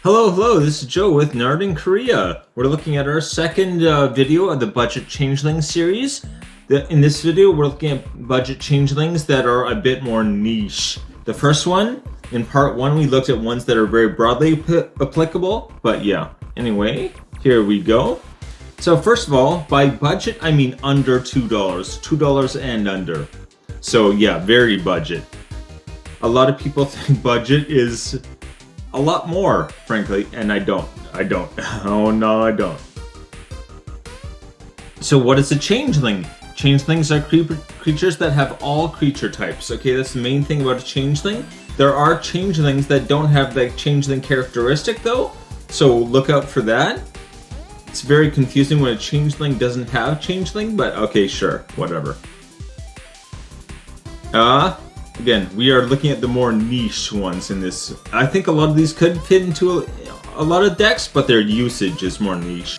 Hello, this is Joe with Nerd in Korea. We're looking at our second video of the Budget Changeling series. In this video, we're looking at budget changelings that are a bit more niche. The first one, in part one, we looked at ones that are very broadly applicable, but yeah. Anyway, here we go. So first of all, by budget, I mean under $2, $2 and under. So yeah, very budget. A lot of people think budget is a lot more, frankly, and I don't. Oh no, I don't. So what is a changeling? Changelings are creatures that have all creature types. Okay, that's the main thing about a changeling. There are changelings that don't have the changeling characteristic though, so look out for that. It's very confusing when a changeling doesn't have changeling, but okay, sure, whatever. Again, we are looking at the more niche ones in this. I think a lot of these could fit into a lot of decks, but their usage is more niche.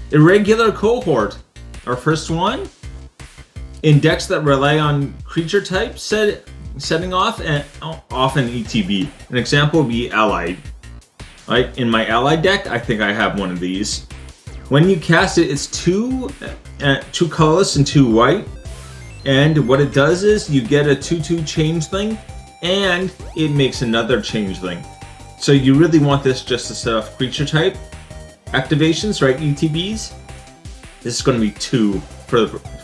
Irregular cohort. Our first one. In decks that rely on creature types setting off and often ETB. An example would be Allied. Right? In my Allied deck, I think I have one of these. When you cast it, it's two colorless and 2 white. And what it does is you get a 2/2 changeling and it makes another changeling. So you really want this just to set off creature type activations, right? ETBs. This is going to be 2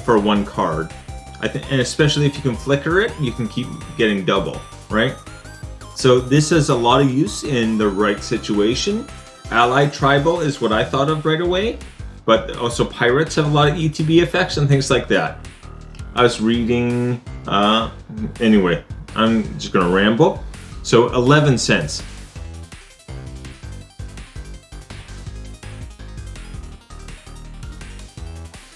for 1 card. And especially if you can flicker it, you can keep getting double, right? So this has a lot of use in the right situation. Allied Tribal is what I thought of right away, but also pirates have a lot of ETB effects and things like that. I was reading, anyway, I'm just gonna ramble. So 11 cents.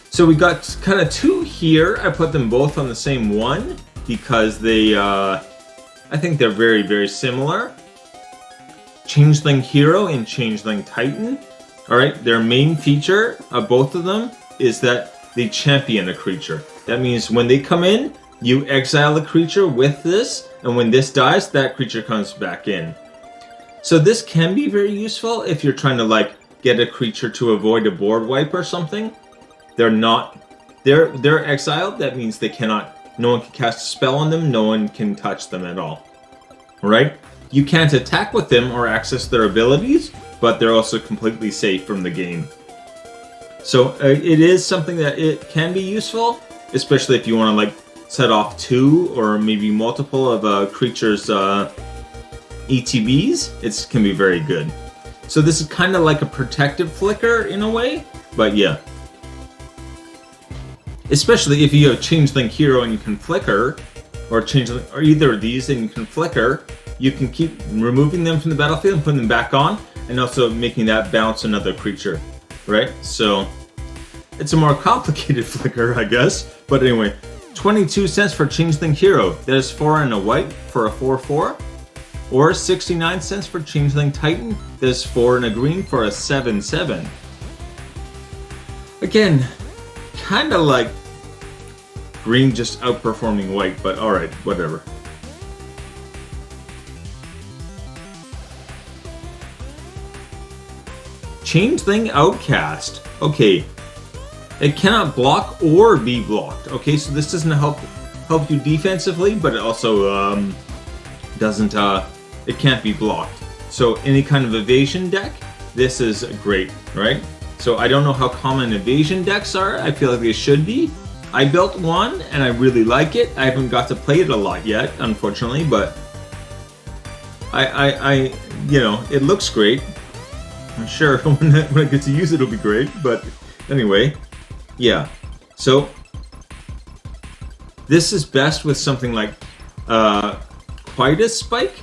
So we got kind of 2 here. I put them both on the same one because they, I think they're very, very similar. Changeling Hero and Changeling Titan. Alright, their main feature of both of them is that they champion a creature. That means when they come in, you exile a creature with this, and when this dies, that creature comes back in. So this can be very useful if you're trying to like get a creature to avoid a board wipe or something. They're exiled, that means they cannot, no one can cast a spell on them, no one can touch them at all. Right? You can't attack with them or access their abilities, but they're also completely safe from the game. So it is something that it can be useful, especially if you want to like set off 2 or maybe multiple of a creature's ETBs. It can be very good. So this is kind of like a protective flicker in a way, but yeah. Especially if you have Changeling Hero and you can flicker, or Changeling, or either of these and you can flicker, you can keep removing them from the battlefield and putting them back on, and also making that bounce another creature, right? So it's a more complicated flicker, I guess. But anyway, 22 cents for Changeling Hero. That is 4 and a white for a 4/4. Or 69 cents for Changeling Titan. That is 4 and a green for a 7/7. Again, kind of like green just outperforming white, but alright, whatever. Changeling Outcast. Okay. It cannot block or be blocked. Okay, so this doesn't help you defensively, but it also doesn't it can't be blocked. So any kind of evasion deck, this is great, right? So I don't know how common evasion decks are. I feel like they should be. I built one and I really like it. I haven't got to play it a lot yet, unfortunately, but I you know, it looks great. I'm sure when I get to use it, it'll be great. But anyway, yeah. So this is best with something like Quietus Spike.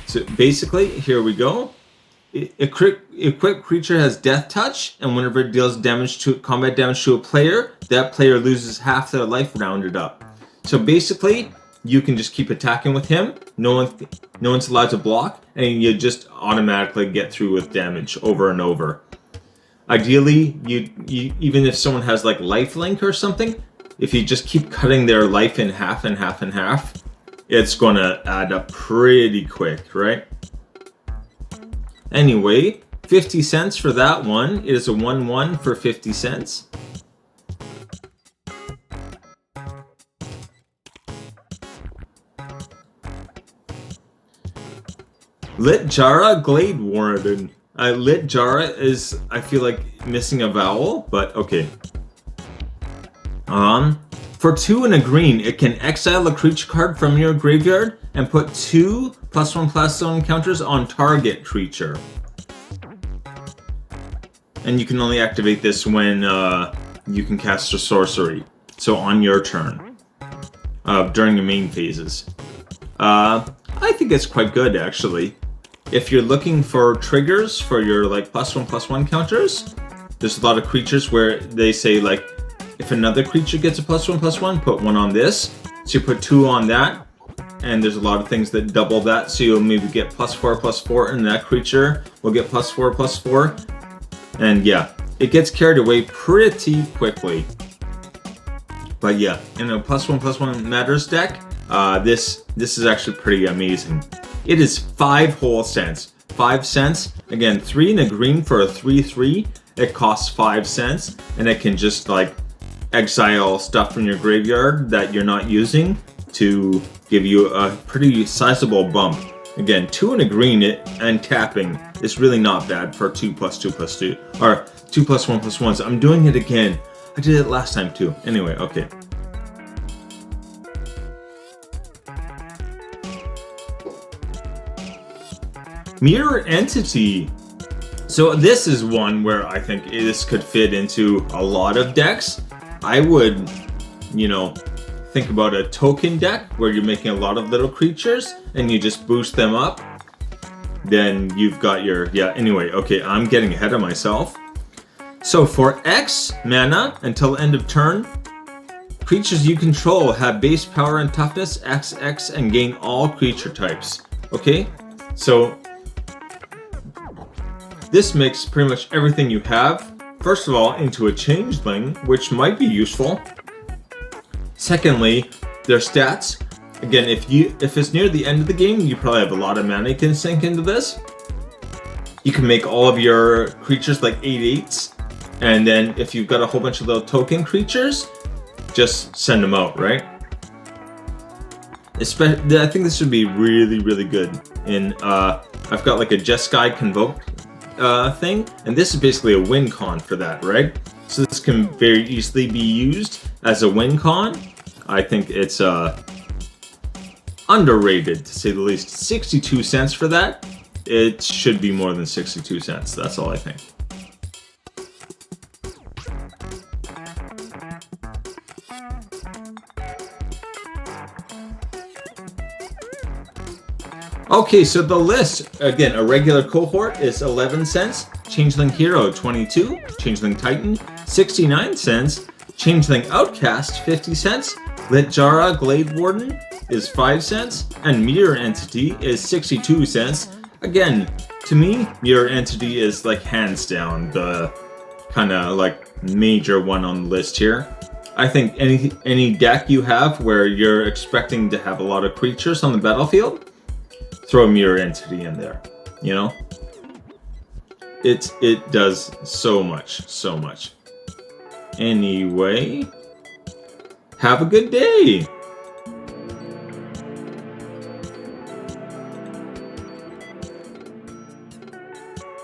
So basically, here we go. Equipped creature has Death Touch, and whenever it deals combat damage to a player, that player loses half their life rounded up. So basically, you can just keep attacking with him. No one's allowed to block, and you just automatically get through with damage over and over. Ideally, you even if someone has like lifelink or something, if you just keep cutting their life in half and half and half, it's gonna add up pretty quick, right? Anyway, 50 cents for that one. It is a 1/1 for 50 cents. Lit Jara Glade Warden. Lit Jara is, I feel like, missing a vowel, but okay. For 2 and a green, it can exile a creature card from your graveyard and put 2 +1/+1 counters on target creature. And you can only activate this when you can cast a sorcery. So on your turn. During the main phases. I think it's quite good, actually. If you're looking for triggers for your like +1/+1 counters, there's a lot of creatures where they say like, if another creature gets a +1/+1, put 1 on this. So you put 2 on that, and there's a lot of things that double that. So you'll maybe get +4/+4, and that creature will get +4/+4. And yeah, it gets carried away pretty quickly. But yeah, in a +1/+1 matters deck, this is actually pretty amazing. It is 5 whole cents. 5 cents. Again, 3 and a green for a 3/3. It costs 5 cents, and it can just like exile stuff from your graveyard that you're not using to give you a pretty sizable bump. Again, 2 and a green and tapping is really not bad for 2+2+2 or 2 +1/+1s. I'm doing it again. I did it last time too. Anyway, okay. Mirror Entity. So this is one where I think this could fit into a lot of decks. I would, think about a token deck where you're making a lot of little creatures and you just boost them up. Then you've got your, anyway, okay, I'm getting ahead of myself. So for X mana until end of turn, creatures you control have base power and toughness XX and gain all creature types. Okay, so this makes pretty much everything you have, first of all, into a Changeling, which might be useful. Secondly, their stats. Again, if it's near the end of the game, you probably have a lot of mana you can sink into this. You can make all of your creatures like 8/8s, and then if you've got a whole bunch of little token creatures, just send them out, right? I think this would be really, really good. I've got like a Jeskai Convoke thing, and this is basically a win con for that, right? So this can very easily be used as a win con. I think it's underrated, to say the least. 62 cents for that. It should be more than 62 cents. That's all I think. Okay, so the list, again, a regular cohort is 11 cents, Changeling Hero 22, Changeling Titan 69 cents, Changeling Outcast 50 cents, Lit Jara Glade Warden is 5 cents, and Mirror Entity is 62 cents. Again, to me, Mirror Entity is like hands down the kind of like major one on the list here. I think any deck you have where you're expecting to have a lot of creatures on the battlefield, throw a Mirror Entity in there, It does so much. Anyway, have a good day!